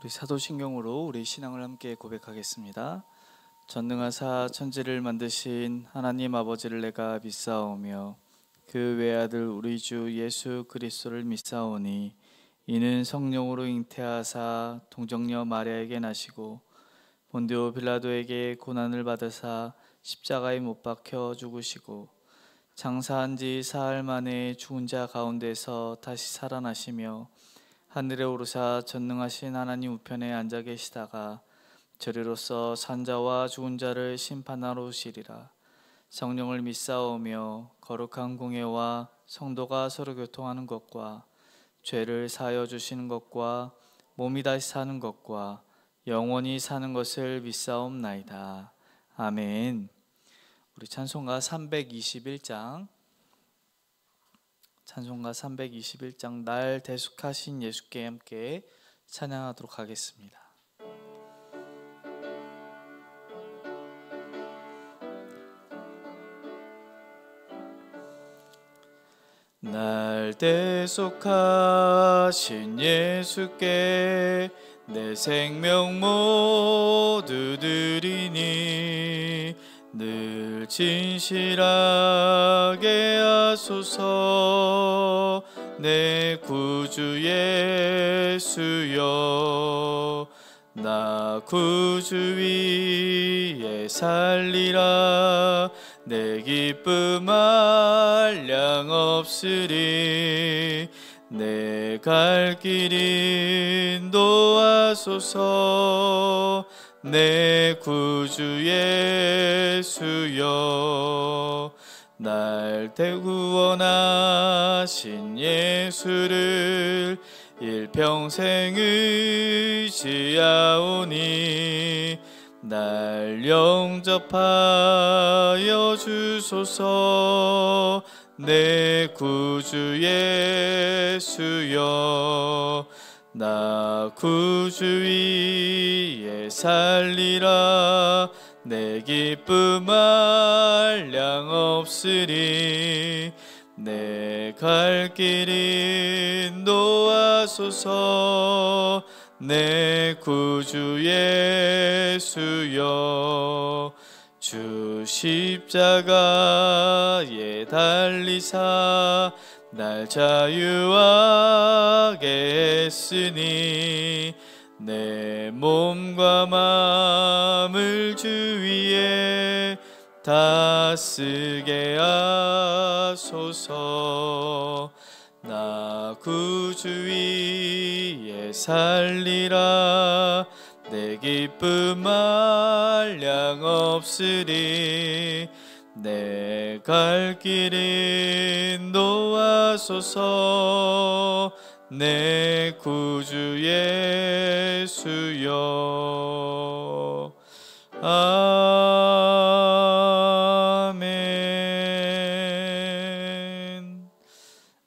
우리 사도신경으로 우리 신앙을 함께 고백하겠습니다. 전능하사 천지를 만드신 하나님 아버지를 내가 믿사오며 그 외아들 우리 주 예수 그리스도를 믿사오니 이는 성령으로 잉태하사 동정녀 마리아에게 나시고 본디오 빌라도에게 고난을 받으사 십자가에 못 박혀 죽으시고 장사한 지 사흘 만에 죽은 자 가운데서 다시 살아나시며 하늘에 오르사 전능하신 하나님 우편에 앉아 계시다가 저리로서 산자와 죽은 자를 심판하러 오시리라. 성령을 믿사오며 거룩한 공예와 성도가 서로 교통하는 것과 죄를 사하여 주시는 것과 몸이 다시 사는 것과 영원히 사는 것을 믿사옵나이다. 아멘. 우리 찬송가 321장 날 대속하신 예수께 함께 찬양하도록 하겠습니다. 날 대속하신 예수께 내 생명 모두 드리니 늘 진실하게 하소서. 내 구주 예수여, 나 구주 위에 살리라. 내 기쁨 한량 없으리. 내 갈 길 인도하소서. 내 구주 예수여, 날 구원하신 예수를 일평생 의지하오니 날 영접하여 주소서. 내 구주 예수여, 나 구주 위에 살리라. 내 기쁨 한량 없으리. 내 갈 길 인도하소서. 내 구주 예수여, 주 십자가에 달리사 날 자유하게 했으니 내 몸과 마음을 주 위에 다 쓰게 하소서. 나 구주 위에 살리라. 내 기쁨 한량 없으리. 내 갈 길 인도하소서. 내 구주 예수여. 아멘.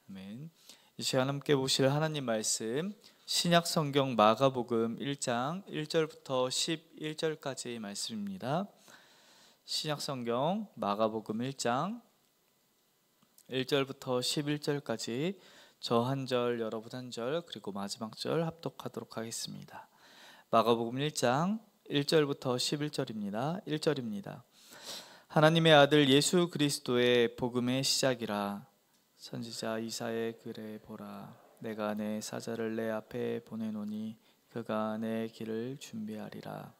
아멘. 이 시간 함께 보실 하나님 말씀, 신약 성경 마가복음 1장 1절부터 11절까지의 말씀입니다. 신약 성경 마가복음 1장 1절부터 11절까지 저 한 절, 여러분 한 절, 그리고 마지막 절 합독하도록 하겠습니다. 마가복음 1장 1절부터 11절입니다. 1절입니다. 하나님의 아들 예수 그리스도의 복음의 시작이라. 선지자 이사야의 글에 보라. 내가 내 사자를 내 앞에 보내노니 그가 내 길을 준비하리라.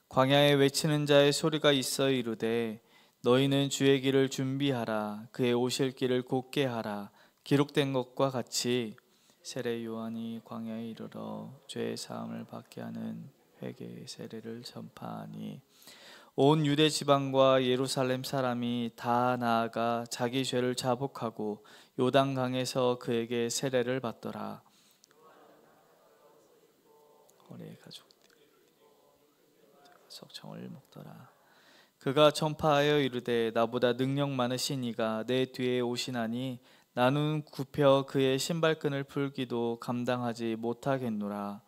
광야에 외치는 자의 소리가 있어 이르되 너희는 주의 길을 준비하라. 그의 오실 길을 곧게 하라. 기록된 것과 같이 세례 요한이 광야에 이르러 죄의 사함을 받게 하는 회개의 세례를 전파하니 온 유대 지방과 예루살렘 사람이 다 나아가 자기 죄를 자복하고 요단강에서 그에게 세례를 받더라. 어린 가족들 석청을 먹더라. 그가 전파하여 이르되 나보다 능력 많으신 이가 내 뒤에 오시나니 나는 굽혀 그의 신발끈을 풀기도 감당하지 못하겠노라.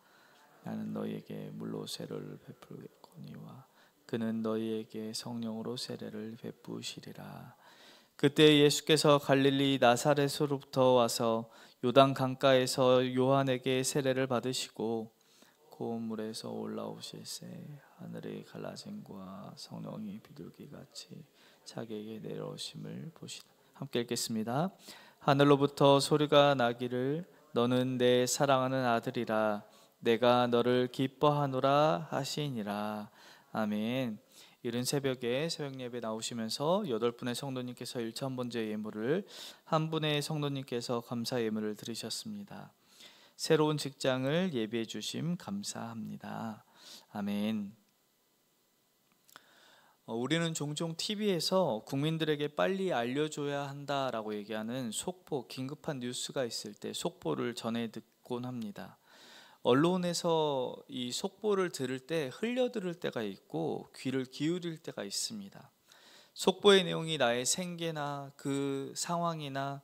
나는 너희에게 물로 세례를 베풀겠거니와 그는 너희에게 성령으로 세례를 베푸시리라. 그때 예수께서 갈릴리 나사렛으로부터 와서 요단 강가에서 요한에게 세례를 받으시고 고운 물에서 올라오실새 하늘의 갈라짐과 성령이 비둘기같이 자기에게 내려오심을 보시다. 함께 읽겠습니다. 하늘로부터 소리가 나기를 너는 내 사랑하는 아들이라 내가 너를 기뻐하노라 하시니라. 아멘. 이른 새벽에 새벽 예배 나오시면서 8분의 성도님께서 1000번째 예물을, 한 분의 성도님께서 감사 예물을 드리셨습니다. 새로운 직장을 예비해 주심 감사합니다. 아멘. 우리는 종종 TV에서 국민들에게 빨리 알려줘야 한다라고 얘기하는 속보, 긴급한 뉴스가 있을 때 속보를 전해 듣곤 합니다. 언론에서 이 속보를 들을 때 흘려들을 때가 있고 귀를 기울일 때가 있습니다. 속보의 내용이 나의 생계나 그 상황이나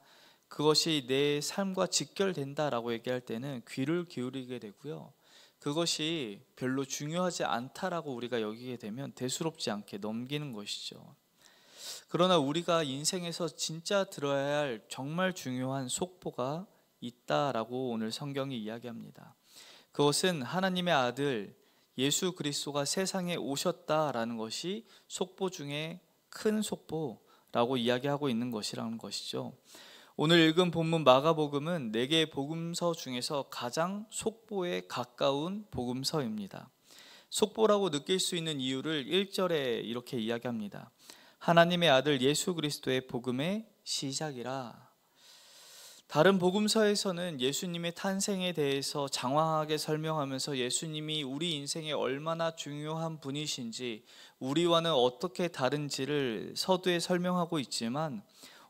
그것이 내 삶과 직결된다라고 얘기할 때는 귀를 기울이게 되고요. 그것이 별로 중요하지 않다라고 우리가 여기게 되면 대수롭지 않게 넘기는 것이죠. 그러나 우리가 인생에서 진짜 들어야 할 정말 중요한 속보가 있다라고 오늘 성경이 이야기합니다. 그것은 하나님의 아들 예수 그리스도가 세상에 오셨다라는 것이 속보 중에 큰 속보라고 이야기하고 있는 것이라는 것이죠. 오늘 읽은 본문 마가복음은 4개의 복음서 중에서 가장 속보에 가까운 복음서입니다. 속보라고 느낄 수 있는 이유를 1절에 이렇게 이야기합니다. 하나님의 아들 예수 그리스도의 복음의 시작이라. 다른 복음서에서는 예수님의 탄생에 대해서 장황하게 설명하면서 예수님이 우리 인생에 얼마나 중요한 분이신지, 우리와는 어떻게 다른지를 서두에 설명하고 있지만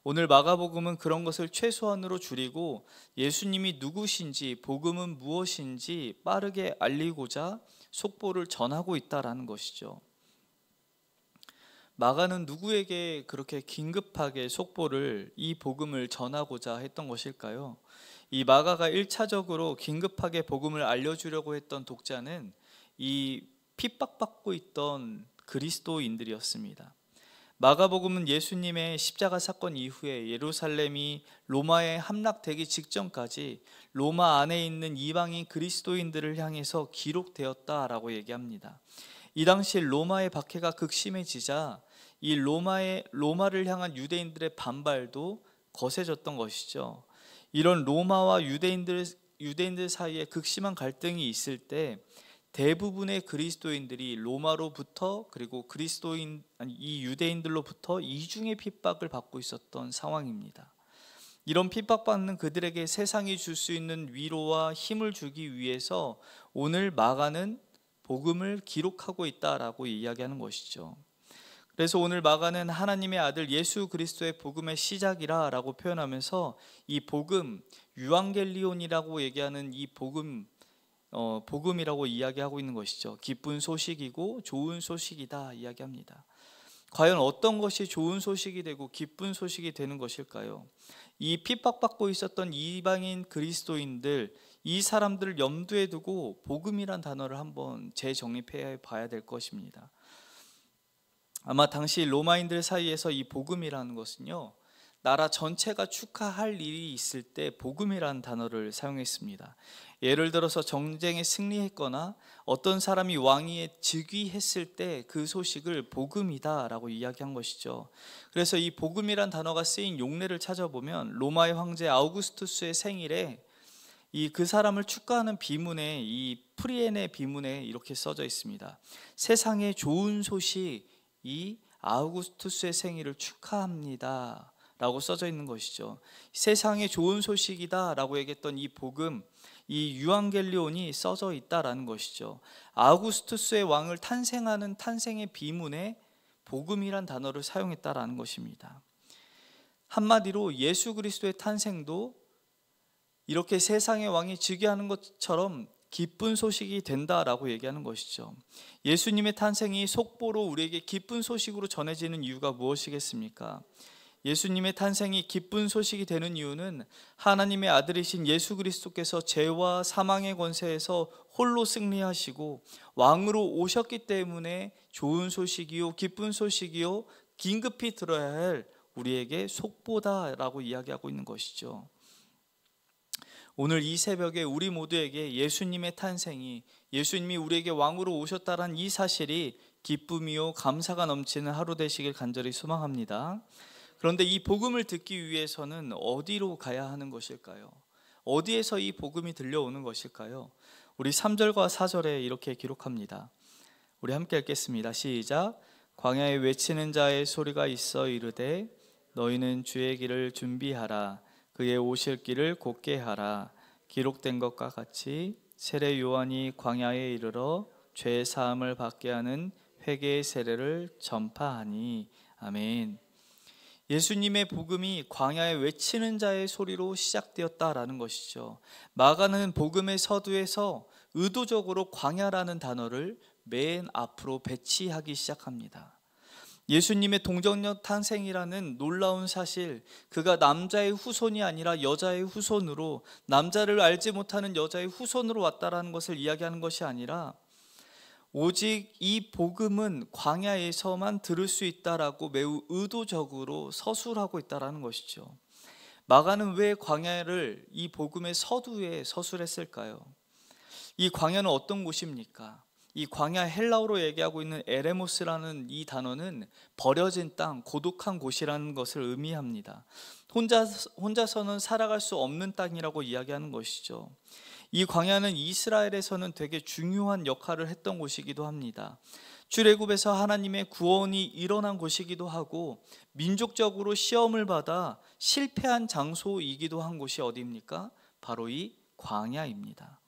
오늘 마가복음은 그런 것을 최소한으로 줄이고 예수님이 누구신지, 복음은 무엇인지 빠르게 알리고자 속보를 전하고 있다라는 것이죠. 마가는 누구에게 그렇게 긴급하게 속보를, 이 복음을 전하고자 했던 것일까요? 이 마가가 1차적으로 긴급하게 복음을 알려주려고 했던 독자는 이 핍박받고 있던 그리스도인들이었습니다. 마가복음은 예수님의 십자가 사건 이후에 예루살렘이 로마에 함락되기 직전까지 로마 안에 있는 이방인 그리스도인들을 향해서 기록되었다라고 얘기합니다. 이 당시 로마의 박해가 극심해지자 이 로마를 향한 유대인들의 반발도 거세졌던 것이죠. 이런 로마와 유대인들 사이에 극심한 갈등이 있을 때 대부분의 그리스도인들이 로마로부터, 그리고 이 유대인들로부터 이중의 핍박을 받고 있었던 상황입니다. 이런 핍박받는 그들에게 세상이 줄 수 있는 위로와 힘을 주기 위해서 오늘 마가는 복음을 기록하고 있다라고 이야기하는 것이죠. 그래서 오늘 마가는 하나님의 아들 예수 그리스도의 복음의 시작이라 라고 표현하면서 이 복음, 유앙겔리온이라고 얘기하는 이 복음이라고 이야기하고 있는 것이죠. 기쁜 소식이고 좋은 소식이다 이야기합니다. 과연 어떤 것이 좋은 소식이 되고 기쁜 소식이 되는 것일까요? 이 핍박받고 있었던 이방인 그리스도인들, 이 사람들을 염두에 두고 복음이란 단어를 한번 재정립해 봐야 될 것입니다. 아마 당시 로마인들 사이에서 이 복음이라는 것은요, 나라 전체가 축하할 일이 있을 때 복음이라는 단어를 사용했습니다. 예를 들어서 전쟁에 승리했거나 어떤 사람이 왕위에 즉위했을 때 그 소식을 복음이다 라고 이야기한 것이죠. 그래서 이 복음이란 단어가 쓰인 용례를 찾아보면 로마의 황제 아우구스투스의 생일에 그 사람을 축하하는 비문에, 이 프리엔의 비문에 이렇게 써져 있습니다. 세상에 좋은 소식, 이 아우구스투스의 생일을 축하합니다 라고 써져 있는 것이죠. 세상에 좋은 소식이다 라고 얘기했던 이 복음, 이 유앙겔리온이 써져 있다라는 것이죠. 아우구스투스의 왕을 탄생하는 탄생의 비문에 복음이란 단어를 사용했다라는 것입니다. 한마디로 예수 그리스도의 탄생도 이렇게 세상의 왕이 즉위하는 것처럼 기쁜 소식이 된다라고 얘기하는 것이죠. 예수님의 탄생이 속보로 우리에게 기쁜 소식으로 전해지는 이유가 무엇이겠습니까? 예수님의 탄생이 기쁜 소식이 되는 이유는 하나님의 아들이신 예수 그리스도께서 죄와 사망의 권세에서 홀로 승리하시고 왕으로 오셨기 때문에 좋은 소식이요, 기쁜 소식이요, 긴급히 들어야 할 우리에게 속보다라고 이야기하고 있는 것이죠. 오늘 이 새벽에 우리 모두에게 예수님의 탄생이, 예수님이 우리에게 왕으로 오셨다는 이 사실이 기쁨이요 감사가 넘치는 하루 되시길 간절히 소망합니다. 그런데 이 복음을 듣기 위해서는 어디로 가야 하는 것일까요? 어디에서 이 복음이 들려오는 것일까요? 우리 3절과 4절에 이렇게 기록합니다. 우리 함께 읽겠습니다. 시작. 광야에 외치는 자의 소리가 있어 이르되 너희는 주의 길을 준비하라. 그의 오실 길을 곧게 하라. 기록된 것과 같이 세례 요한이 광야에 이르러 죄 사함을 받게 하는 회개의 세례를 전파하니. 아멘. 예수님의 복음이 광야에 외치는 자의 소리로 시작되었다라는 것이죠. 마가는 복음의 서두에서 의도적으로 광야라는 단어를 맨 앞으로 배치하기 시작합니다. 예수님의 동정녀 탄생이라는 놀라운 사실, 그가 남자의 후손이 아니라 여자의 후손으로, 남자를 알지 못하는 여자의 후손으로 왔다라는 것을 이야기하는 것이 아니라 오직 이 복음은 광야에서만 들을 수 있다라고 매우 의도적으로 서술하고 있다라는 것이죠. 마가는 왜 광야를 이 복음의 서두에 서술했을까요? 이 광야는 어떤 곳입니까? 이 광야, 헬라어로 얘기하고 있는 에레모스라는 이 단어는 버려진 땅, 고독한 곳이라는 것을 의미합니다. 혼자서는 살아갈 수 없는 땅이라고 이야기하는 것이죠. 이 광야는 이스라엘에서는 되게 중요한 역할을 했던 곳이기도 합니다. 출애굽에서 하나님의 구원이 일어난 곳이기도 하고, 민족적으로 시험을 받아 실패한 장소이기도 한 곳이 어디입니까? 바로 이 광야입니다.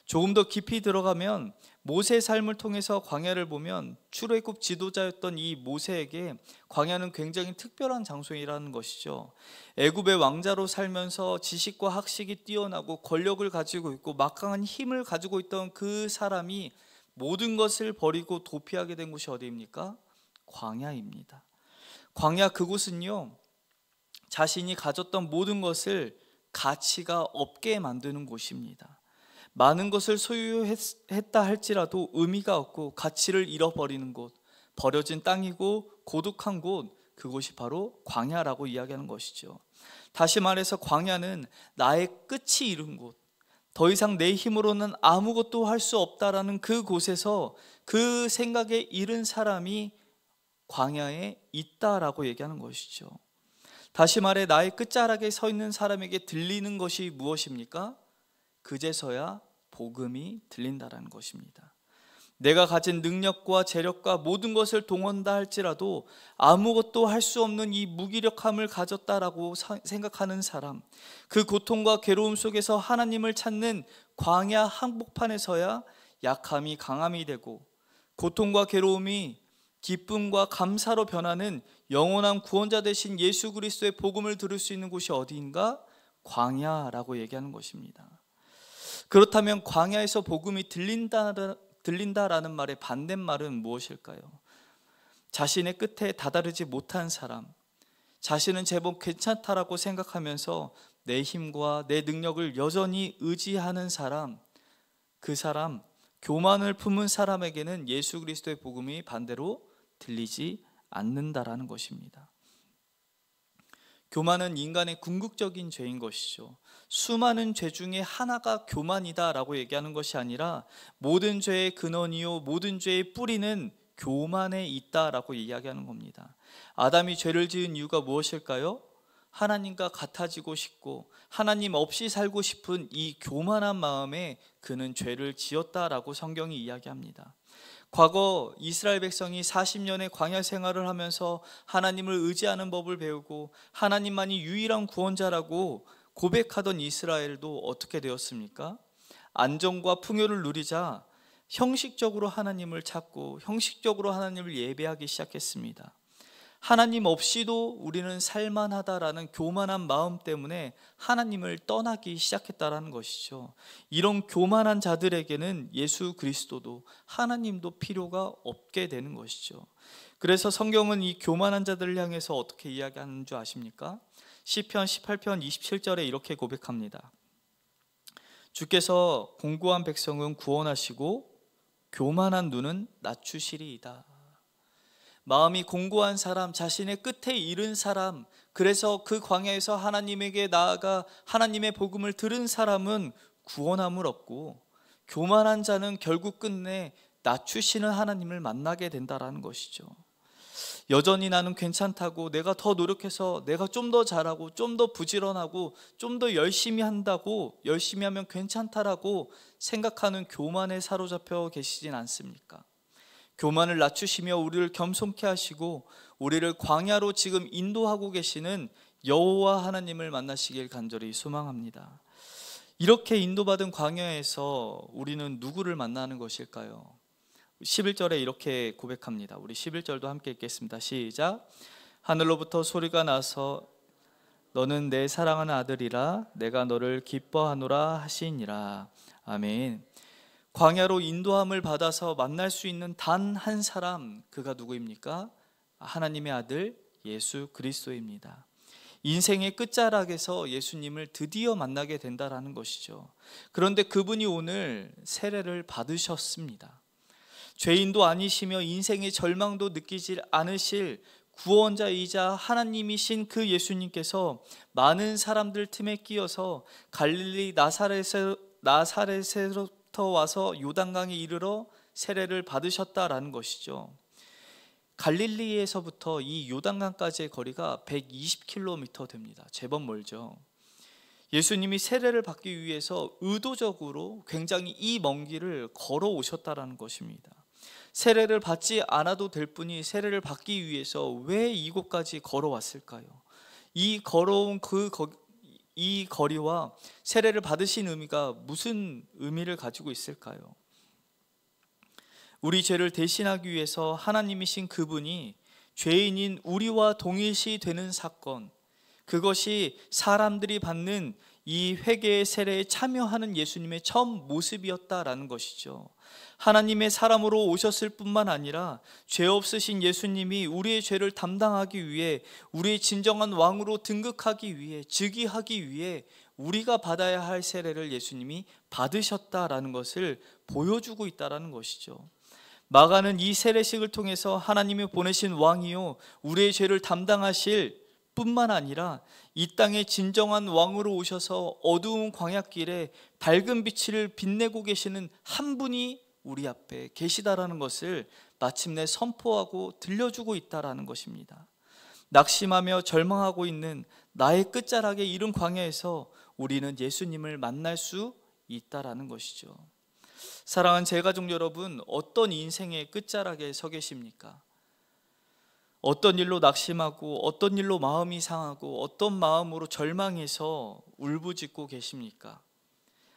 조금 더 깊이 들어가면 모세의 삶을 통해서 광야를 보면 출애굽 지도자였던 이 모세에게 광야는 굉장히 특별한 장소이라는 것이죠. 애굽의 왕자로 살면서 지식과 학식이 뛰어나고 권력을 가지고 있고 막강한 힘을 가지고 있던 그 사람이 모든 것을 버리고 도피하게 된 곳이 어디입니까? 광야입니다. 광야, 그곳은요, 자신이 가졌던 모든 것을 가치가 없게 만드는 곳입니다. 많은 것을 소유했다 할지라도 의미가 없고 가치를 잃어버리는 곳, 버려진 땅이고 고독한 곳, 그곳이 바로 광야라고 이야기하는 것이죠. 다시 말해서 광야는 나의 끝이 이른 곳, 더 이상 내 힘으로는 아무것도 할 수 없다라는 그곳에서 그 생각에 이른 사람이 광야에 있다라고 얘기하는 것이죠. 다시 말해 나의 끝자락에 서 있는 사람에게 들리는 것이 무엇입니까? 그제서야 복음이 들린다라는 것입니다. 내가 가진 능력과 재력과 모든 것을 동원다 할지라도 아무것도 할 수 없는 이 무기력함을 가졌다라고 생각하는 사람, 그 고통과 괴로움 속에서 하나님을 찾는 광야 한복판에서야 약함이 강함이 되고 고통과 괴로움이 기쁨과 감사로 변하는 영원한 구원자 되신 예수 그리스도의 복음을 들을 수 있는 곳이 어디인가? 광야라고 얘기하는 것입니다. 그렇다면 광야에서 복음이 들린다라는 말의 반대말은 무엇일까요? 자신의 끝에 다다르지 못한 사람, 자신은 제법 괜찮다라고 생각하면서 내 힘과 내 능력을 여전히 의지하는 사람, 그 사람, 교만을 품은 사람에게는 예수 그리스도의 복음이 반대로 들리지 않는다라는 것입니다. 교만은 인간의 궁극적인 죄인 것이죠. 수많은 죄 중에 하나가 교만이다라고 얘기하는 것이 아니라 모든 죄의 근원이요 모든 죄의 뿌리는 교만에 있다라고 이야기하는 겁니다. 아담이 죄를 지은 이유가 무엇일까요? 하나님과 같아지고 싶고 하나님 없이 살고 싶은 이 교만한 마음에 그는 죄를 지었다라고 성경이 이야기합니다. 과거 이스라엘 백성이 40년의 광야 생활을 하면서 하나님을 의지하는 법을 배우고 하나님만이 유일한 구원자라고 고백하던 이스라엘도 어떻게 되었습니까? 안정과 풍요를 누리자 형식적으로 하나님을 찾고 형식적으로 하나님을 예배하기 시작했습니다. 하나님 없이도 우리는 살만하다라는 교만한 마음 때문에 하나님을 떠나기 시작했다라는 것이죠. 이런 교만한 자들에게는 예수 그리스도도 하나님도 필요가 없게 되는 것이죠. 그래서 성경은 이 교만한 자들을 향해서 어떻게 이야기하는 줄 아십니까? 시편 18편 27절에 이렇게 고백합니다. 주께서 공고한 백성은 구원하시고 교만한 눈은 낮추시리이다. 마음이 공고한 사람, 자신의 끝에 이른 사람, 그래서 그 광야에서 하나님에게 나아가 하나님의 복음을 들은 사람은 구원함을 얻고, 교만한 자는 결국 끝내 낮추시는 하나님을 만나게 된다라는 것이죠. 여전히 나는 괜찮다고, 내가 더 노력해서 내가 좀 더 잘하고 좀 더 부지런하고 좀 더 열심히 한다고, 열심히 하면 괜찮다라고 생각하는 교만에 사로잡혀 계시진 않습니까? 교만을 낮추시며 우리를 겸손케 하시고 우리를 광야로 지금 인도하고 계시는 여호와 하나님을 만나시길 간절히 소망합니다. 이렇게 인도받은 광야에서 우리는 누구를 만나는 것일까요? 11절에 이렇게 고백합니다. 우리 11절도 함께 읽겠습니다. 시작. 하늘로부터 소리가 나서 너는 내 사랑하는 아들이라 내가 너를 기뻐하노라 하시니라. 아멘. 광야로 인도함을 받아서 만날 수 있는 단 한 사람, 그가 누구입니까? 하나님의 아들 예수 그리스도입니다. 인생의 끝자락에서 예수님을 드디어 만나게 된다라는 것이죠. 그런데 그분이 오늘 세례를 받으셨습니다. 죄인도 아니시며 인생의 절망도 느끼지 않으실 구원자이자 하나님이신 그 예수님께서 많은 사람들 틈에 끼어서 갈릴리 나사렛에로부터 와서 요단강에 이르러 세례를 받으셨다라는 것이죠. 갈릴리에서부터 이 요단강까지의 거리가 120km 됩니다. 제법 멀죠. 예수님이 세례를 받기 위해서 의도적으로 굉장히 이 먼 길을 걸어오셨다라는 것입니다. 세례를 받지 않아도 될 분이 세례를 받기 위해서 왜 이곳까지 걸어왔을까요? 이 걸어온 이 거리와 세례를 받으신 의미가 무슨 의미를 가지고 있을까요? 우리 죄를 대신하기 위해서 하나님이신 그분이 죄인인 우리와 동일시 되는 사건, 그것이 사람들이 받는 이 회개의 세례에 참여하는 예수님의 처음 모습이었다라는 것이죠. 하나님의 사람으로 오셨을 뿐만 아니라 죄 없으신 예수님이 우리의 죄를 담당하기 위해, 우리의 진정한 왕으로 등극하기 위해, 즉위하기 위해 우리가 받아야 할 세례를 예수님이 받으셨다라는 것을 보여주고 있다라는 것이죠. 마가는 이 세례식을 통해서 하나님이 보내신 왕이요 우리의 죄를 담당하실 뿐만 아니라 이 땅에 진정한 왕으로 오셔서 어두운 광야길에 밝은 빛을 빛내고 계시는 한 분이 우리 앞에 계시다라는 것을 마침내 선포하고 들려주고 있다라는 것입니다. 낙심하며 절망하고 있는 나의 끝자락에 이른 광야에서 우리는 예수님을 만날 수 있다라는 것이죠. 사랑하는 제가족 여러분, 어떤 인생의 끝자락에 서 계십니까? 어떤 일로 낙심하고 어떤 일로 마음이 상하고 어떤 마음으로 절망해서 울부짖고 계십니까?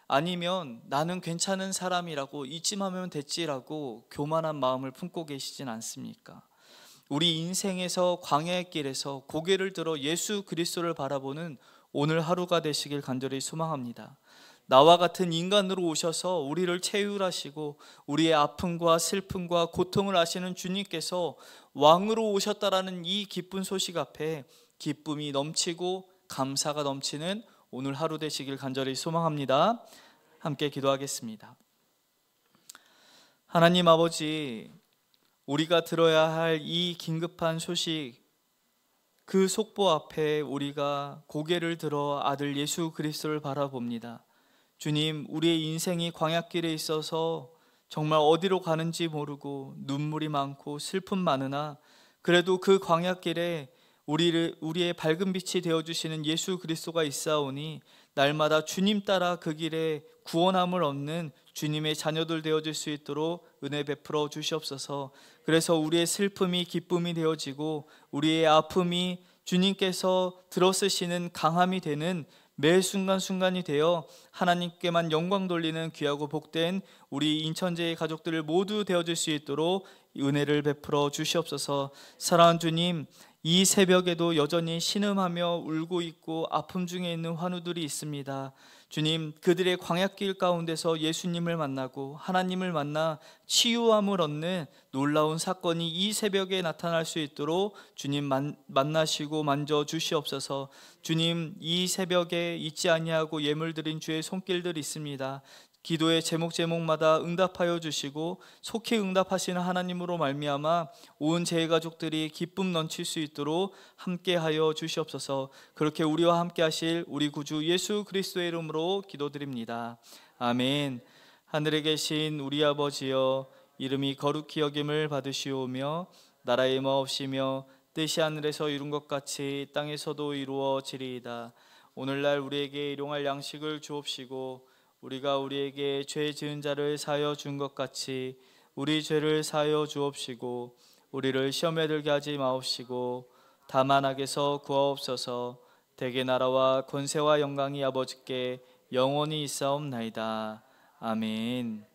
아니면 나는 괜찮은 사람이라고, 이쯤하면 됐지라고 교만한 마음을 품고 계시진 않습니까? 우리 인생에서 광야의 길에서 고개를 들어 예수 그리스도를 바라보는 오늘 하루가 되시길 간절히 소망합니다. 나와 같은 인간으로 오셔서 우리를 체휼하시고 우리의 아픔과 슬픔과 고통을 아시는 주님께서 왕으로 오셨다라는 이 기쁜 소식 앞에 기쁨이 넘치고 감사가 넘치는 오늘 하루 되시길 간절히 소망합니다. 함께 기도하겠습니다. 하나님 아버지, 우리가 들어야 할 이 긴급한 소식, 그 속보 앞에 우리가 고개를 들어 아들 예수 그리스도를 바라봅니다. 주님, 우리의 인생이 광야길에 있어서 정말 어디로 가는지 모르고 눈물이 많고 슬픔 많으나, 그래도 그 광야길에 우리의 밝은 빛이 되어주시는 예수 그리스도가 있사오니 날마다 주님 따라 그 길에 구원함을 얻는 주님의 자녀들 되어질 수 있도록 은혜 베풀어 주시옵소서. 그래서 우리의 슬픔이 기쁨이 되어지고 우리의 아픔이 주님께서 들어쓰시는 강함이 되는 매 순간순간이 되어 하나님께만 영광 돌리는 귀하고 복된 우리 인천제의 가족들 모두 되어질 수 있도록 은혜를 베풀어 주시옵소서. 사랑하는 주님, 이 새벽에도 여전히 신음하며 울고 있고 아픔 중에 있는 환우들이 있습니다. 주님, 그들의 광야길 가운데서 예수님을 만나고 하나님을 만나 치유함을 얻는 놀라운 사건이 이 새벽에 나타날 수 있도록 주님 만나시고 만져 주시옵소서. 주님, 이 새벽에 잊지 아니하고 예물 드린 주의 손길들 있습니다. 기도의 제목마다 응답하여 주시고 속히 응답하시는 하나님으로 말미암아 온 제가족들이 기쁨 넘칠 수 있도록 함께하여 주시옵소서. 그렇게 우리와 함께하실 우리 구주 예수 그리스도의 이름으로 기도드립니다. 아멘. 하늘에 계신 우리 아버지여, 이름이 거룩히 여김을 받으시오며 나라의 마옵시며 뜻이 하늘에서 이룬 것 같이 땅에서도 이루어지리이다. 오늘날 우리에게 일용할 양식을 주옵시고 우리가 우리에게 죄 지은 자를 사하여 준 것 같이 우리 죄를 사하여 주옵시고 우리를 시험에 들게 하지 마옵시고 다만 악에서 구하옵소서. 대개 나라와 권세와 영광이 아버지께 영원히 있사옵나이다. 아멘.